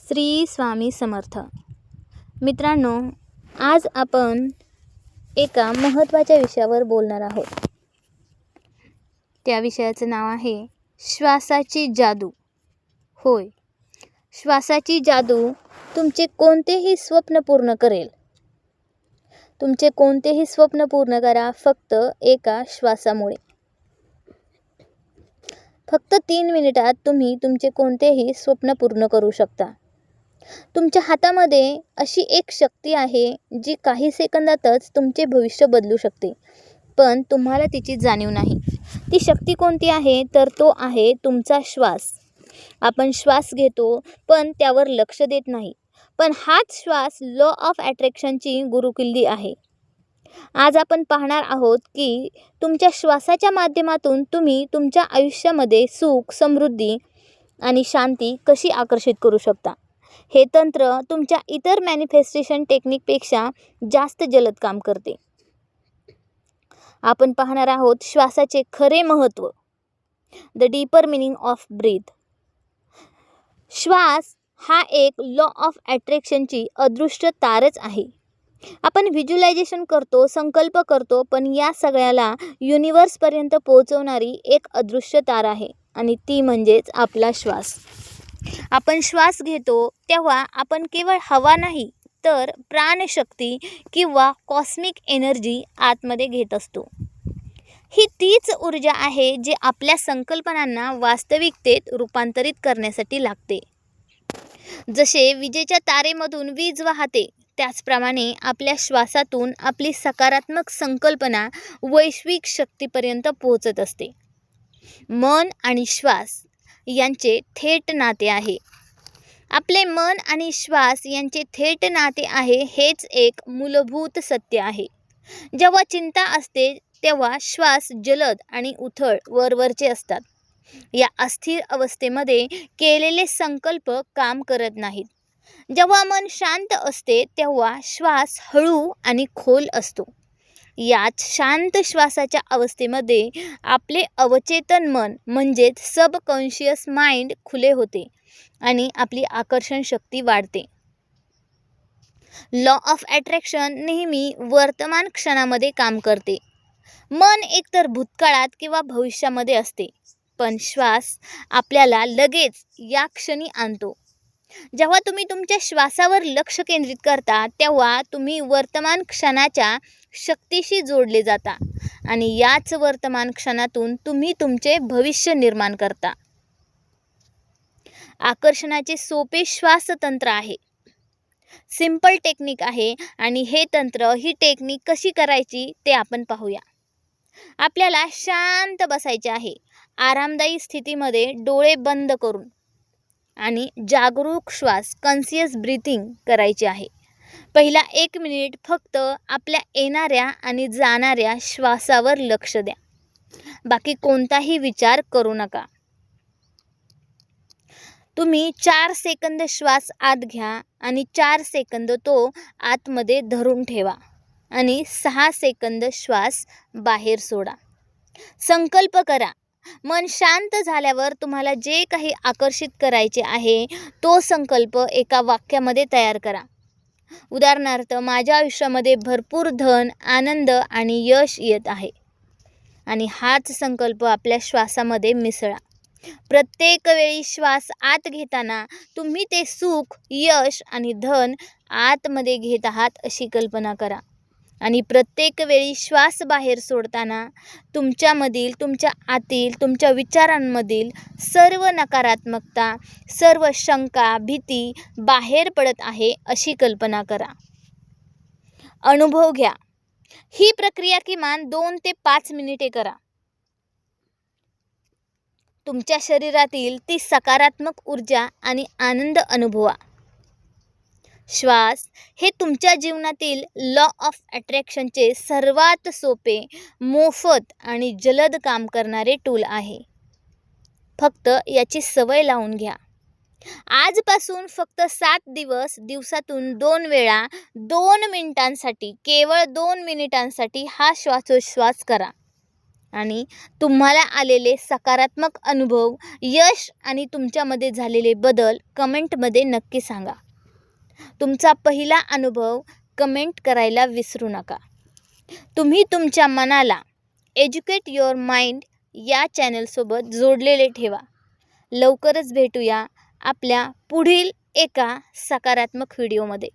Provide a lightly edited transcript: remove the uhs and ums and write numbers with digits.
श्री स्वामी समर्थ. मित्रांनो, आज आपण एका महत्त्वाच्या विषयावर बोलणार आहोत. त्या विषयाचं नाव आहे श्वासाची जादू. होय, श्वासाची जादू तुमचे कोणतेही स्वप्न पूर्ण करेल. तुमचे कोणतेही स्वप्न पूर्ण करा फक्त एका श्वासामुळे. फक्त 3 मिनिटात तुम्ही तुमचे कोणतेही स्वप्न पूर्ण करू शकता. तुमच्या हातामध्ये अशी एक शक्ती आहे जी काही सेकंदातच तुमचे भविष्य बदलू शकते, पण तुम्हाला तिची जाणीव नाही. ती शक्ती कोणती आहे तर तो आहे तुमचा श्वास. आपण श्वास घेतो पण त्यावर लक्ष देत नाही, पण हाच श्वास लॉ ऑफ अट्रॅक्शनची गुरुकिल्ली आहे. आज आपण पाहणार आहोत की तुमच्या श्वासाच्या माध्यमातून तुम्ही तुमच्या आयुष्यामध्ये सुख, समृद्धी आणि शांती कशी आकर्षित करू शकता. हे तंत्र तुमच्या इतर मॅनिफेस्टेशन टेक्निकपेक्षा जास्त जलद काम करते. आपण पाहणार आहोत श्वासाचे खरे महत्त्व, the deeper meaning of breath. श्वास हा एक लॉ ऑफ अट्रॅक्शनची अदृश्य तारच आहे. आपण व्हिज्युअलायझेशन करतो, संकल्प करतो, पण या सगळ्याला युनिवर्सपर्यंत पोहोचवणारी एक अदृश्य तार आहे आणि ती म्हणजेच आपला श्वास. आपण श्वास घेतो तेव्हा आपण केवळ हवा नाही तर प्राणशक्ती किंवा कॉस्मिक एनर्जी आतमध्ये घेत असतो. ही तीच ऊर्जा आहे जी आपल्या संकल्पनांना वास्तविकतेत रूपांतरित करण्यासाठी लागते. जसे विजेच्या तारेमधून वीज वाहते, त्याचप्रमाणे आपल्या श्वासातून आपली सकारात्मक संकल्पना वैश्विक शक्तीपर्यंत पोहोचत असते. मन आणि श्वास यांचे थेट नाते आहे. आपले मन आणि श्वास यांचे थेट नाते आहे हेच एक मूलभूत सत्य आहे. जेव्हा चिंता असते तेव्हा श्वास जलद आणि उथळ वरवरचे असतात. या अस्थिर अवस्थेमध्ये केलेले संकल्प काम करत नाहीत. जेव्हा मन शांत असते तेव्हा श्वास हळू आणि खोल असतो. याच शांत श्वासाच्या अवस्थेमध्ये आपले अवचेतन मन म्हणजेच सबकॉन्शियस माइंड खुले होते आणि आपली आकर्षण शक्ती वाढते. लॉ ऑफ अट्रॅक्शन नेहमी वर्तमान क्षणामध्ये काम करते. मन एकतर भूतकाळात किंवा भविष्यामध्ये असते, पण श्वास आपल्याला लगेच या क्षणी आणतो. जेव्हा तुम्ही तुमच्या श्वासावर लक्ष केंद्रित करता तेव्हा तुम्ही वर्तमान क्षणाच्या शक्तीशी जोडले जाता आणि याच वर्तमान क्षणातून तुम्ही तुमचे भविष्य निर्माण करता. आकर्षणाचे सोपे श्वासतंत्र आहे. सिंपल टेक्निक आहे आणि हे तंत्र, ही टेक्निक कशी करायची ते आपण पाहूया. आपल्याला शांत बसायचे आहे, आरामदायी स्थितीमध्ये डोळे बंद करून, आणि जागरूक श्वास कॉन्शियस ब्रीथिंग करायची आहे. पहिला 1 मिनिट फक्त आपल्या येणाऱ्या आणि जाणाऱ्या श्वासावर लक्ष द्या. बाकी कोणताही विचार करू नका. तुम्ही 4 सेकंद श्वास आत घ्या आणि 4 सेकंद तो आतमध्ये धरून ठेवा आणि 6 सेकंद श्वास बाहेर सोडा. संकल्प करा. मन शांत झाल्यावर तुम्हाला जे काही आकर्षित करायचे आहे तो संकल्प एका वाक्यामध्ये तयार करा. उदाहरणार्थ, माझ्या आयुष्यामध्ये भरपूर धन, आनंद आणि यश येत आहे. आणि हाच संकल्प आपल्या श्वासामध्ये मिसळा. प्रत्येक वेळी श्वास आत घेताना तुम्ही ते सुख, यश आणि धन आतमध्ये घेत आहात अशी कल्पना करा. आणि प्रत्येक वेळी श्वास बाहेर सोडताना तुमच्यामधील, तुमच्या आतील, तुमच्या विचारांमधील सर्व नकारात्मकता, सर्व शंका, भीती बाहेर पडत आहे अशी कल्पना करा. अनुभव घ्या. ही प्रक्रिया किमान 2 ते 5 मिनिटे करा. तुमच्या शरीरातील ती सकारात्मक ऊर्जा आणि आनंद अनुभवा. श्वास हे तुमच्या जीवनातील लॉ ऑफ अट्रॅक्शनचे सर्वात सोपे, मोफत आणि जलद काम करणारे टूल आहे. फक्त याची सवय लावून घ्या. आजपासून फक्त 7 दिवस दिवसातून 2 वेळा 2 मिनिटांसाठी, केवळ 2 मिनिटांसाठी हा श्वासोच्छ्वास करा. आणि तुम्हाला आलेले सकारात्मक अनुभव, यश आणि तुमच्यामध्ये झालेले बदल कमेंटमध्ये नक्की सांगा. तुमचा पहिला अनुभव कमेंट करायला विसरू नका. तुम्ही तुमच्या मनाला एज्युकेट युअर माइंड या चॅनलसोबत जोडलेले ठेवा. लवकरच भेटूया आपल्या पुढील एका सकारात्मक व्हिडिओमध्ये.